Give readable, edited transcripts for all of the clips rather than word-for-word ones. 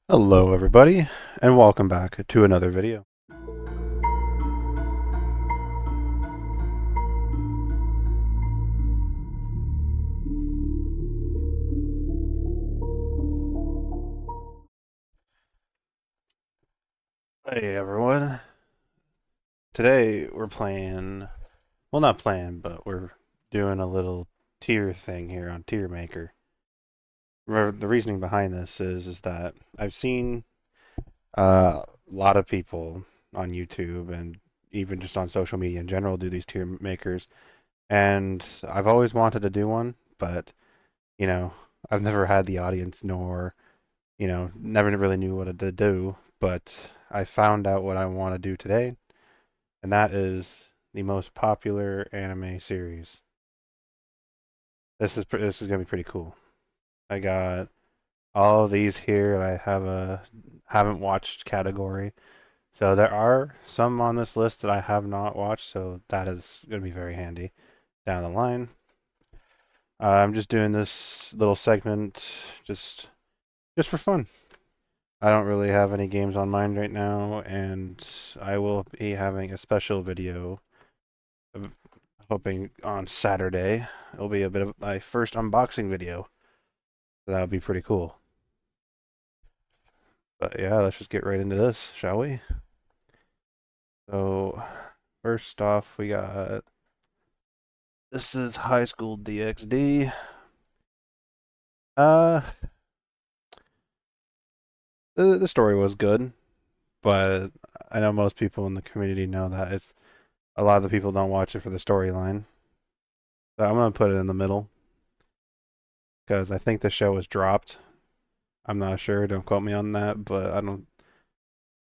Hello everybody, and welcome back to another video. Hey everyone, today we're playing, well not playing, but we're doing a little tier thing here on Tier Maker. The reasoning behind this is that I've seen a lot of people on YouTube and even just on social media in general do these tier makers, and I've always wanted to do one, but you know, I've never had the audience nor never really knew what to do, but I found out what I want to do today, and that is the most popular anime series. This is gonna be pretty cool. I got all of these here, and I have a haven't watched category. So there are some on this list that I have not watched, so that is gonna be very handy down the line. I'm just doing this little segment just for fun. I don't really have any games on mind right now, and I will be having a special video, hoping on Saturday. It'll be a bit of my first unboxing video. So that would be pretty cool. But yeah, let's just get right into this, shall we? So, first off, we got this is High School DxD. Uh, the story was good, but I know most people in the community know that it's a lot of the people don't watch it for the storyline. So I'm gonna put it in the middle because I think the show was dropped. I'm not sure. Don't quote me on that, but I don't.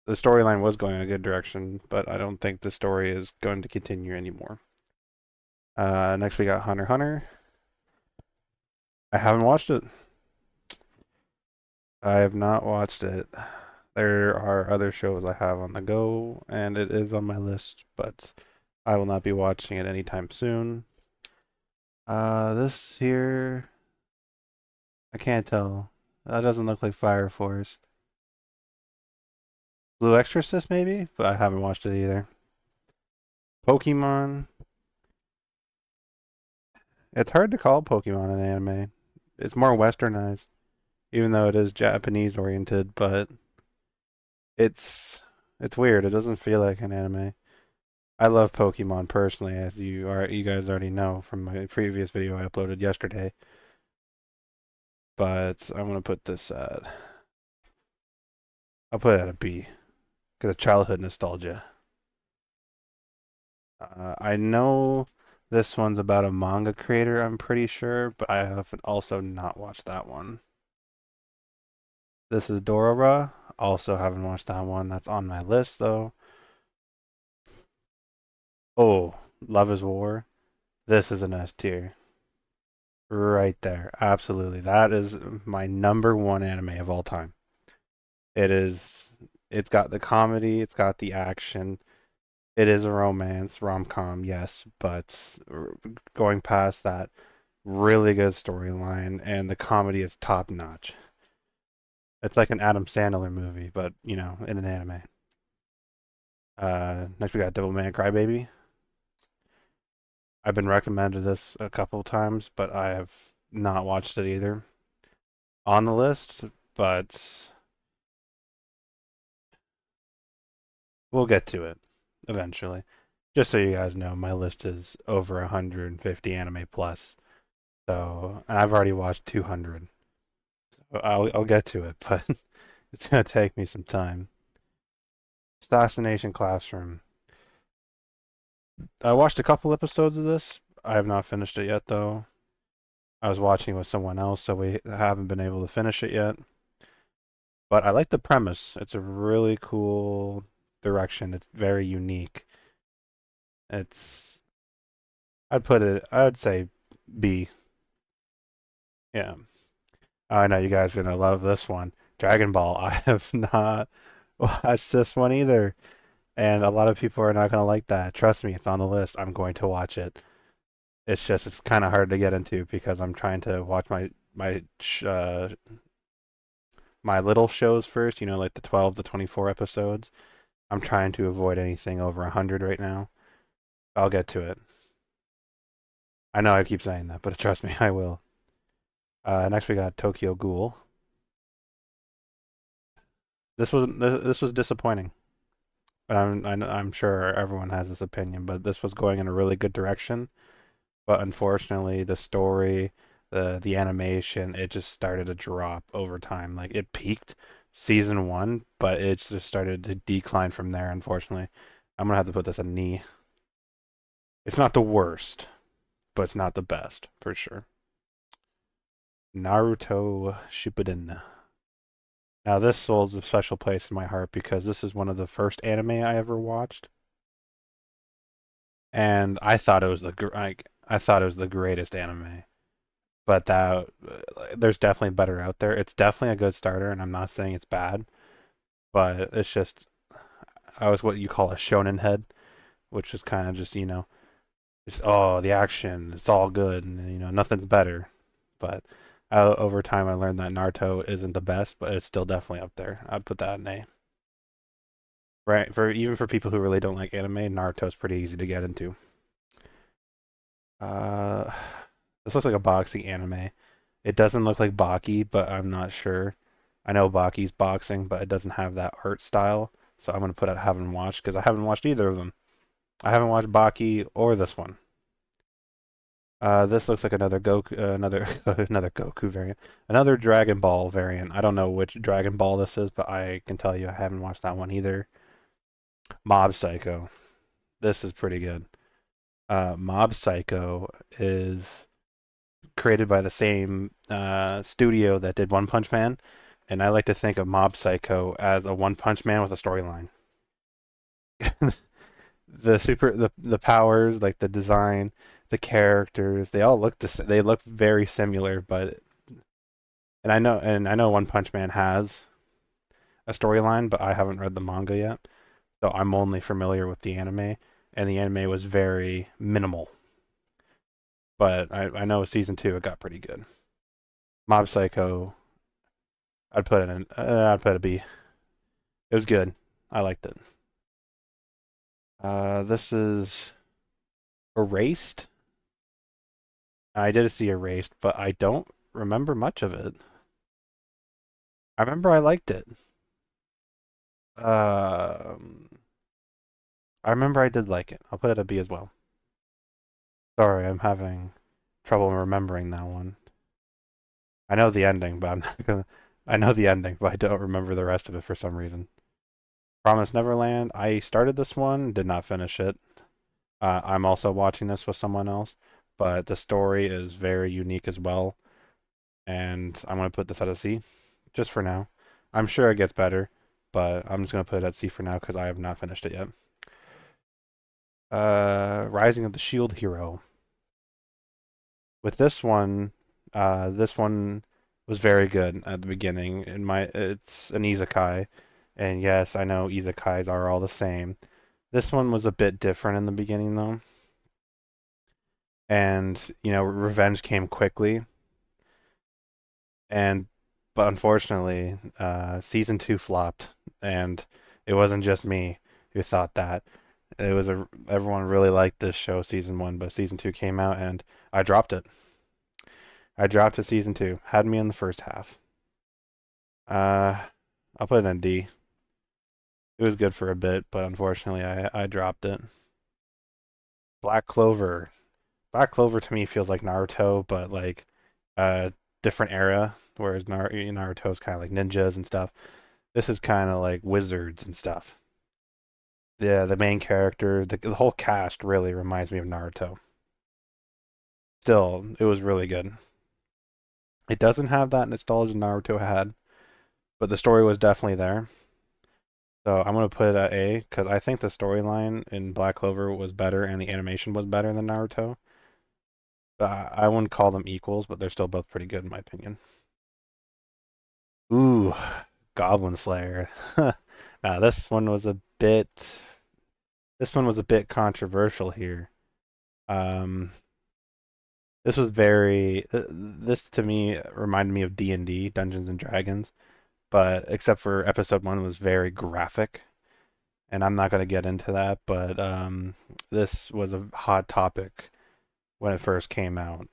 The storyline was going in a good direction, but I don't think the story is going to continue anymore. Next we got Hunter x Hunter. I haven't watched it. I have not watched it. There are other shows I have on the go, and it is on my list, but I will not be watching it anytime soon. This here, I can't tell. That doesn't look like Fire Force. Blue Exorcist, maybe, but I haven't watched it either. Pokemon. It's hard to call Pokemon an anime. It's more westernized, even though it is Japanese oriented, but it's it's weird. It doesn't feel like an anime. I love Pokemon personally, as you guys already know from my previous video I uploaded yesterday. But I'm gonna put this at I'll put it at a B because of childhood nostalgia. I know this one's about a manga creator, I'm pretty sure, but I have also not watched that one. This is Dorora. Also haven't watched that one. That's on my list though. Oh, Love is War. This is an S tier. Right there. Absolutely. That is my number one anime of all time. It is it's got the comedy, it's got the action. It is a romance, rom-com, yes, but going past that, really good storyline and the comedy is top notch. It's like an Adam Sandler movie, but in an anime. Next we got Devilman Crybaby. I've been recommended this a couple times, but I have not watched it either. On the list, but we'll get to it eventually. Just so you guys know, my list is over 150 anime plus. So, and I've already watched 200. So I'll get to it, but it's gonna take me some time. Assassination Classroom. I watched a couple episodes of this. I have not finished it yet, though. I was watching with someone else, so we haven't been able to finish it yet. But I like the premise. It's a really cool direction. It's very unique. It's I'd say B. Yeah. I know you guys are gonna love this one. Dragon Ball. I have not watched this one either, and a lot of people are not gonna like that. Trust me, it's on the list. I'm going to watch it. It's kind of hard to get into because I'm trying to watch my my little shows first, like the 12 to 24 episodes. I'm trying to avoid anything over 100 right now. I'll get to it. I know I keep saying that, but trust me, I will. Next we got Tokyo Ghoul. This was disappointing. I'm sure everyone has this opinion, but this was going in a really good direction. But unfortunately, the story, the animation, it just started to drop over time. Like it peaked season one, but it just started to decline from there. Unfortunately, I'm gonna have to put this a knee. It's not the worst, but it's not the best for sure. Naruto Shippuden. Now this holds a special place in my heart because this is one of the first anime I ever watched, and I thought it was I thought it was the greatest anime. But there's definitely better out there. It's definitely a good starter, and I'm not saying it's bad, but it's just I was what you call a shonen head, which is kind of just oh the action, it's all good, and nothing's better. But over time, I learned that Naruto isn't the best, but it's still definitely up there. I'd put that in A. Right, for even for people who really don't like anime, Naruto's pretty easy to get into. Uh, this looks like a boxing anime. It doesn't look like Baki, but I'm not sure. I know Baki's boxing, but it doesn't have that art style. So I'm gonna put I haven't watched because I haven't watched either of them. I haven't watched Baki or this one. This looks like another Goku, another Goku variant, another Dragon Ball variant. I don't know which Dragon Ball this is, but I can tell you I haven't watched that one either. Mob Psycho. This is pretty good. Mob Psycho is created by the same studio that did One Punch Man, and I like to think of Mob Psycho as a One Punch Man with a storyline. The powers, like the design, the characters, they all they look very similar, but and I know One Punch Man has a storyline, but I haven't read the manga yet, so I'm only familiar with the anime, and the anime was very minimal. But I know season two it got pretty good. Mob Psycho, I'd put a B. It was good. I liked it. This is Erased. I did see Erased, but I don't remember much of it. I remember I liked it. Um, I remember I did like it. I'll put it a B as well. Sorry, I'm having trouble remembering that one. I know the ending, but I'm not gonna. I know the ending, but I don't remember the rest of it for some reason. Promise Neverland. I started this one, did not finish it. I'm also watching this with someone else, but the story is very unique as well, and I'm gonna put this at a C, just for now. I'm sure it gets better, but I'm just gonna put it at C for now because I have not finished it yet. Rising of the Shield Hero. With this one was very good at the beginning. It's an isekai, and yes, I know isekais are all the same. This one was a bit different in the beginning though, and revenge came quickly, and but unfortunately, season two flopped, and it wasn't just me who thought that. Everyone really liked this show season one, but season two came out and I dropped it. I dropped to season two. Had me in the first half. Uh, I'll put it in D. It was good for a bit, but unfortunately I dropped it. Black Clover. Black Clover to me feels like Naruto, but like a different era, whereas Naruto is kind of like ninjas and stuff. This is kind of like wizards and stuff. The main character, the whole cast really reminds me of Naruto. Still, it was really good. It doesn't have that nostalgia Naruto had, but the story was definitely there. So I'm gonna put it at A because I think the storyline in Black Clover was better and the animation was better than Naruto. But I wouldn't call them equals, but they're still both pretty good in my opinion. Ooh, Goblin Slayer. Now this one was a bit controversial here. Um, this to me reminded me of D&D, Dungeons and Dragons. but except for episode one was very graphic, and I'm not going to get into that, but this was a hot topic when it first came out.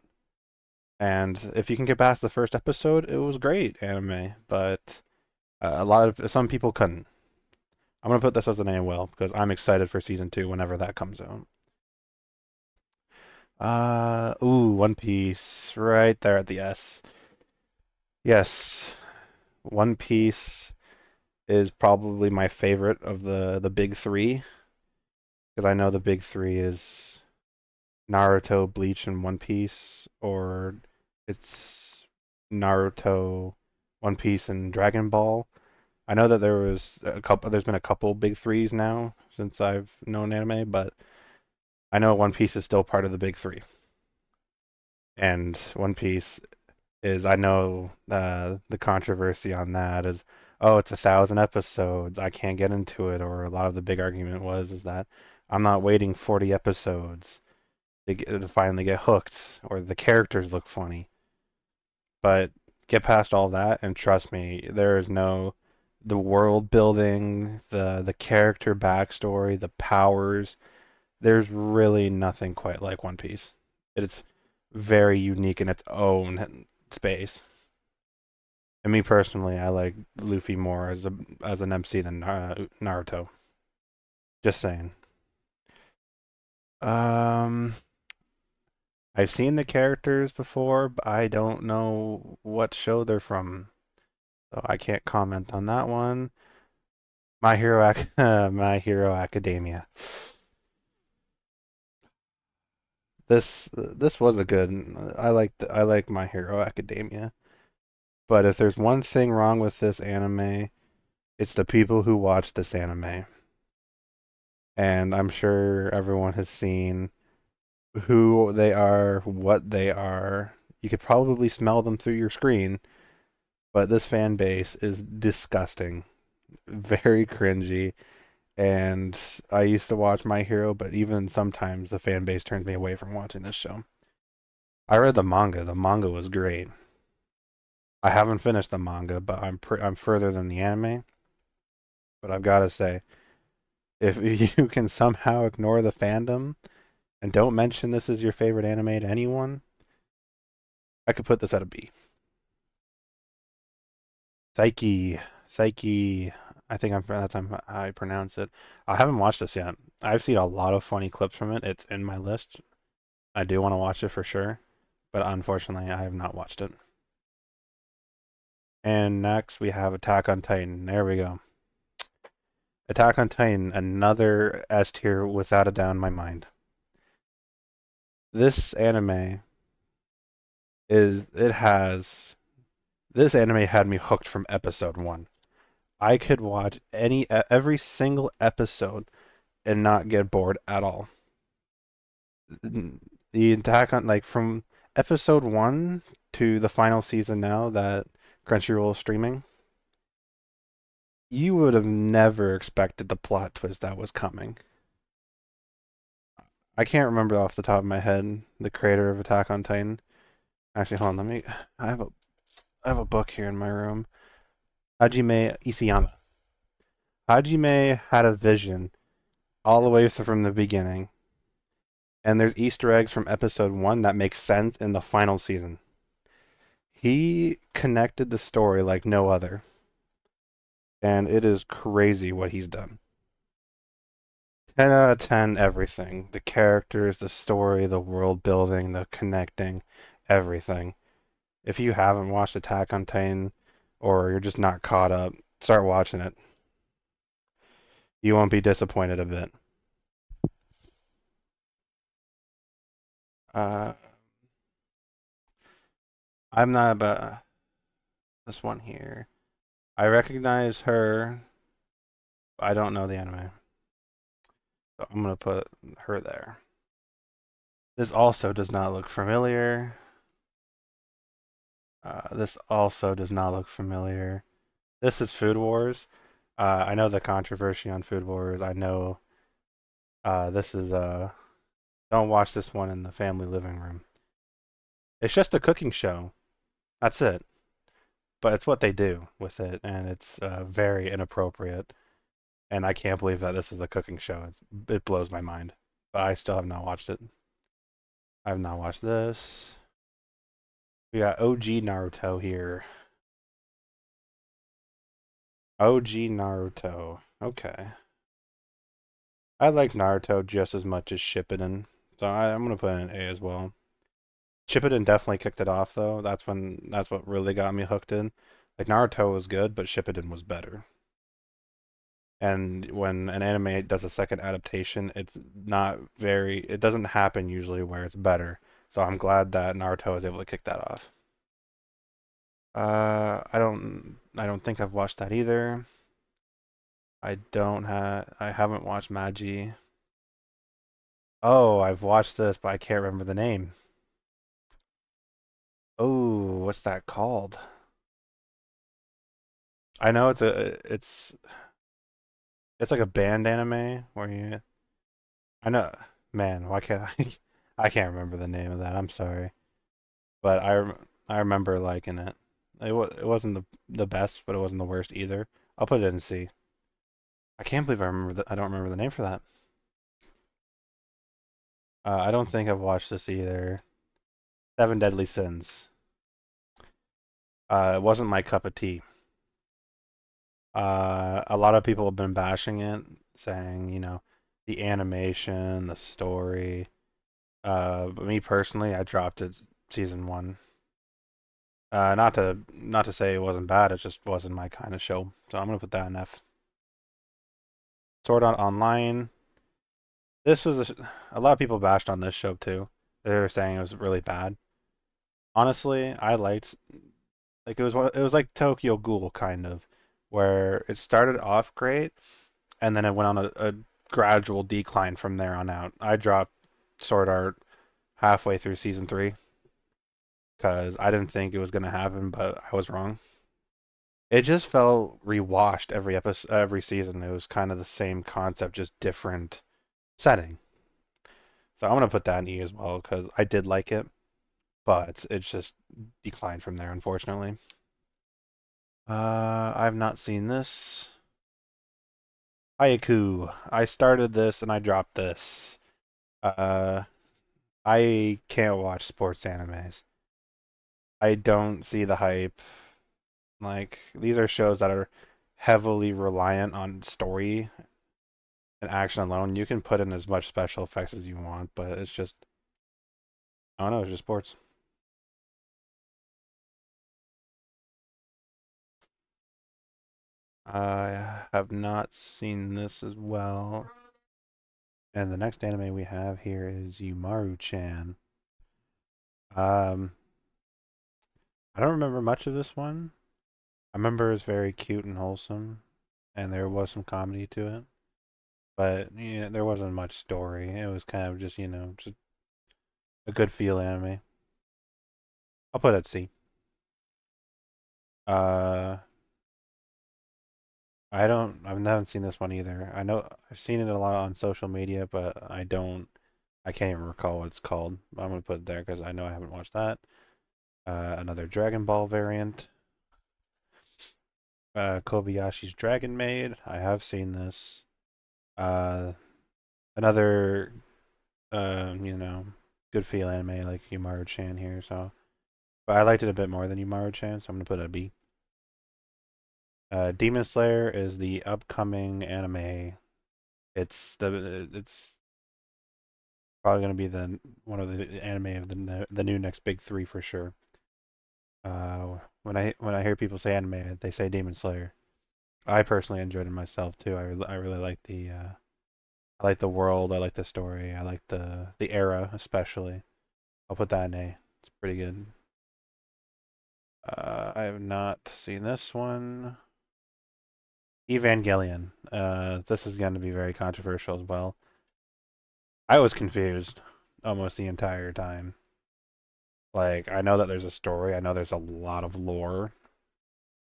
And if you can get past the first episode, it was great anime, but some people couldn't. I'm gonna put this as an AOL because I'm excited for season two whenever that comes out. One Piece, right there at the S. Yes, One Piece is probably my favorite of the big three because I know the big three is Naruto, Bleach, and One Piece, or it's Naruto, One Piece, and Dragon Ball. I know that there's been a couple big threes now since I've known anime, but I know One Piece is still part of the big three. And One Piece is, I know the controversy on that is, oh, it's 1,000 episodes. I can't get into it. Or a lot of the big argument was is that I'm not waiting 40 episodes to finally get hooked, or the characters look funny. But get past all that, and trust me, there is no the world building, the character backstory, the powers. There's really nothing quite like One Piece. It's very unique in its own space. And me personally, I like Luffy more as an MC than Naruto. Just saying. Um, I've seen the characters before, but I don't know what show they're from, so I can't comment on that one. My Hero Academia. This was a good. I like My Hero Academia. But if there's one thing wrong with this anime, it's the people who watch this anime. And I'm sure everyone has seen who they are, what they are. You could probably smell them through your screen, but this fan base is disgusting, very cringy. And I used to watch My Hero, but even sometimes the fan base turns me away from watching this show. I read the manga. The manga was great. I haven't finished the manga, but I'm further than the anime. But I've got to say, if you can somehow ignore the fandom and don't mention this is your favorite anime to anyone, I could put this at a B. Psyche, Psyche. I think that's how I pronounce it. I haven't watched this yet. I've seen a lot of funny clips from it. It's in my list. I do want to watch it for sure, but unfortunately, I have not watched it. And next we have Attack on Titan. There we go. Attack on Titan, another S tier without a doubt in my mind. This anime is it has this anime had me hooked from episode one. I could watch every single episode and not get bored at all. The Attack on like from episode one to the final season now that Crunchyroll is streaming, you would have never expected the plot twist that was coming. I can't remember off the top of my head the creator of Attack on Titan. Actually, hold on. Let me. I have a I have a book here in my room. Hajime Isayama. Hajime had a vision all the way from the beginning, and there's Easter eggs from episode one that make sense in the final season. He connected the story like no other, and it is crazy what he's done. 10 out of 10 everything. The characters, the story, the world building, the connecting, everything. If you haven't watched Attack on Titan or you're just not caught up, start watching it. You won't be disappointed a bit. Uh, I'm not about this one here. I recognize her. I don't know the anime. So I'm gonna put her there. This also does not look familiar. This also does not look familiar. This is Food Wars. I know the controversy on Food Wars. I know this is don't watch this one in the family living room. It's just a cooking show. That's it. but it's what they do with it, and it's very inappropriate. And I can't believe that this is a cooking show. It blows my mind. But I still have not watched it. I have not watched this. We got OG Naruto here. OG Naruto. Okay. I like Naruto just as much as Shippuden, so I'm gonna put in A as well. Shippuden definitely kicked it off though. That's what really got me hooked in. Like Naruto was good, but Shippuden was better. And when an anime does a second adaptation, it doesn't happen usually where it's better. So I'm glad that Naruto was able to kick that off. I don't think I've watched that either. I haven't watched Magi. Oh, I've watched this, but I can't remember the name. Oh, what's that called? I know it's like a band anime where you I know man, why can't I I can't remember the name of that. I'm sorry. But I remember liking it. It wasn't the best, but it wasn't the worst either. I'll put it in C. I can't believe I don't remember the name for that. I don't think I've watched this either. Seven Deadly Sins. It wasn't my cup of tea. A lot of people have been bashing it, saying, the animation, the story. But me personally, I dropped it season one. Not to say it wasn't bad, it just wasn't my kind of show. So I'm gonna put that in F. Sword Art Online. This was a lot of people bashed on this show too. They were saying it was really bad. Honestly, I liked it was like Tokyo Ghoul kind of, where it started off great and then it went on a gradual decline from there on out. I dropped Sword Art halfway through season three because I didn't think it was gonna happen, but I was wrong. It just felt rewashed every episode, every season. It was kind of the same concept, just different setting. So I'm gonna put that in E as well because I did like it, but it's just declined from there, unfortunately. I've not seen this. Haiku. I started this and I dropped this. Uh, I can't watch sports animes. I don't see the hype. Like, these are shows that are heavily reliant on story and action alone. You can put in as much special effects as you want, but it's just, I don't know, it's just sports. I have not seen this as well. And the next anime we have here is Yumaru-chan. Um, I don't remember much of this one. I remember it was very cute and wholesome, and there was some comedy to it. But yeah, there wasn't much story. It was kind of just, just a good feel anime. I'll put it at C. Uh, I haven't seen this one either. I know I've seen it a lot on social media, but I can't even recall what it's called. I'm gonna put it there because I know I haven't watched that. Another Dragon Ball variant. Kobayashi's Dragon Maid. I have seen this. Uh, another, good feel anime like Yumaru-chan here. So, but I liked it a bit more than Yumaru-chan, so I'm gonna put it a B. Demon Slayer is the upcoming anime. It's probably gonna be the one of the anime of the new next big three for sure. When I hear people say anime, they say Demon Slayer. I personally enjoyed it myself too. I really like I like the world. I like the story. I like the era especially. I'll put that in A. It's pretty good. I have not seen this one. Evangelion. This is going to be very controversial as well. I was confused almost the entire time. Like, I know that there's a story. I know there's a lot of lore.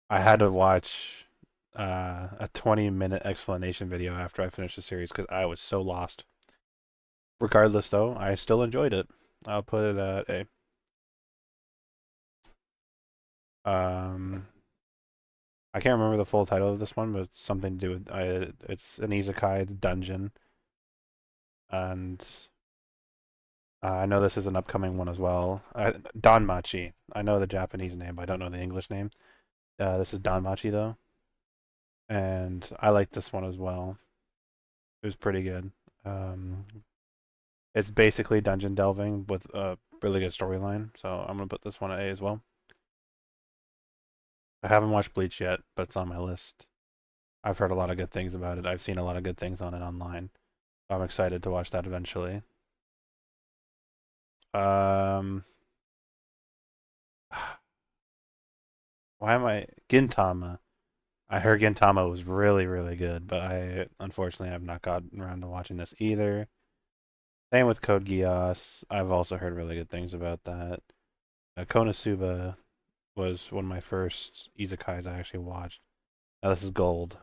I had to watch a 20-minute explanation video after I finished the series because I was so lost. Regardless, though, I still enjoyed it. I'll put it at A. I can't remember the full title of this one, but it's something to do with it's an isekai dungeon, and I know this is an upcoming one as well. Danmachi. I know the Japanese name, but I don't know the English name. This is Danmachi though, and I like this one as well. It was pretty good. Um, it's basically dungeon delving with a really good storyline, so I'm gonna put this one at A as well. I haven't watched Bleach yet, but it's on my list. I've heard a lot of good things about it. I've seen a lot of good things on it online. I'm excited to watch that eventually. Um, why am I Gintama? I heard Gintama was really, really good, but I unfortunately have not gotten around to watching this either. Same with Code Geass. I've also heard really good things about that. Konosuba was one of my first isekais I actually watched. Now this is gold.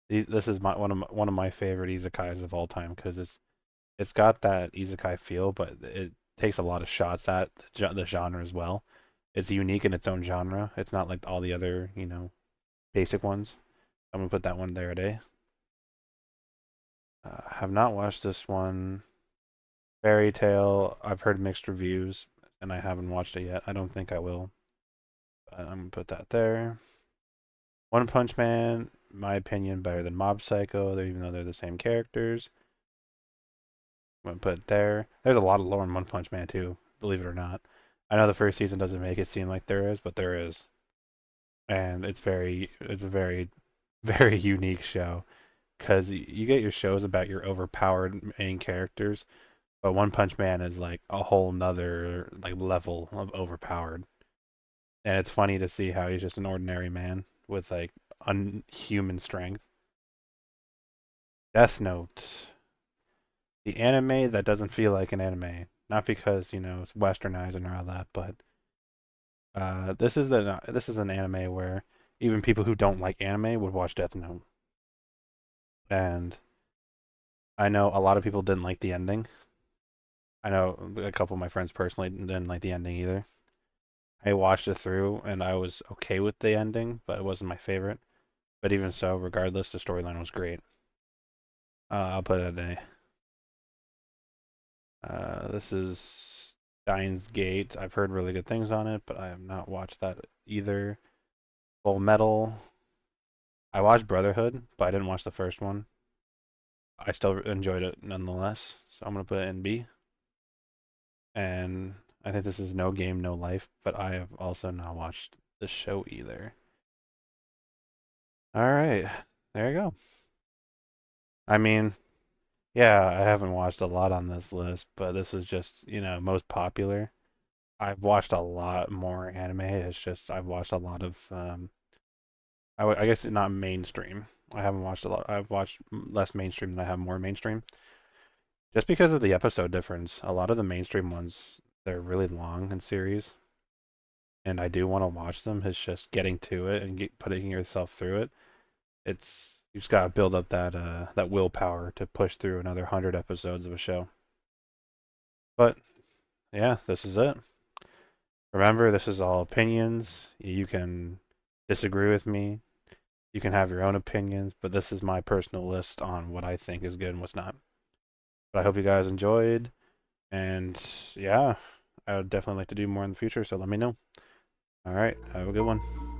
This is one of my favorite isekais of all time because it's got that isekai feel, but it takes a lot of shots at the genre as well. It's unique in its own genre. It's not like all the other, basic ones. I'm gonna put that one there today. Have not watched this one. Fairy Tail. I've heard mixed reviews, and I haven't watched it yet. I don't think I will. But I'm gonna put that there. One Punch Man, my opinion, better than Mob Psycho, even though they're the same characters. I'm gonna put it there. There's a lot of lore in One Punch Man too, believe it or not. I know the first season doesn't make it seem like there is, but there is, and it's a very, very unique show because you get your shows about your overpowered main characters, but One Punch Man is like a whole nother like level of overpowered, and it's funny to see how he's just an ordinary man with like unhuman strength. Death Note, the anime that doesn't feel like an anime, not because it's westernized and all that, but this is an anime where even people who don't like anime would watch Death Note, and I know a lot of people didn't like the ending. I know a couple of my friends personally didn't like the ending either. I watched it through and I was okay with the ending, but it wasn't my favorite. But even so, regardless, the storyline was great. I'll put it at A. This is Steins Gate. I've heard really good things on it, but I have not watched that either. Full Metal. I watched Brotherhood, but I didn't watch the first one. I still enjoyed it nonetheless, so I'm gonna put it in B. And I think this is No Game, No Life, but I have also not watched the show either. All right, there you go. I mean, yeah, I haven't watched a lot on this list, but this is just, most popular. I've watched a lot more anime. It's just I've watched a lot of, I guess not mainstream. I haven't watched a lot. I've watched less mainstream than I have more mainstream. Just because of the episode difference, a lot of the mainstream ones, they're really long in series, and I do want to watch them. It's just getting to it and putting yourself through it. It's you just gotta build up that willpower to push through another 100 episodes of a show. But yeah, this is it. Remember, this is all opinions. You can disagree with me. You can have your own opinions, but this is my personal list on what I think is good and what's not. But I hope you guys enjoyed, and yeah, I would definitely like to do more in the future, so let me know. All right, have a good one.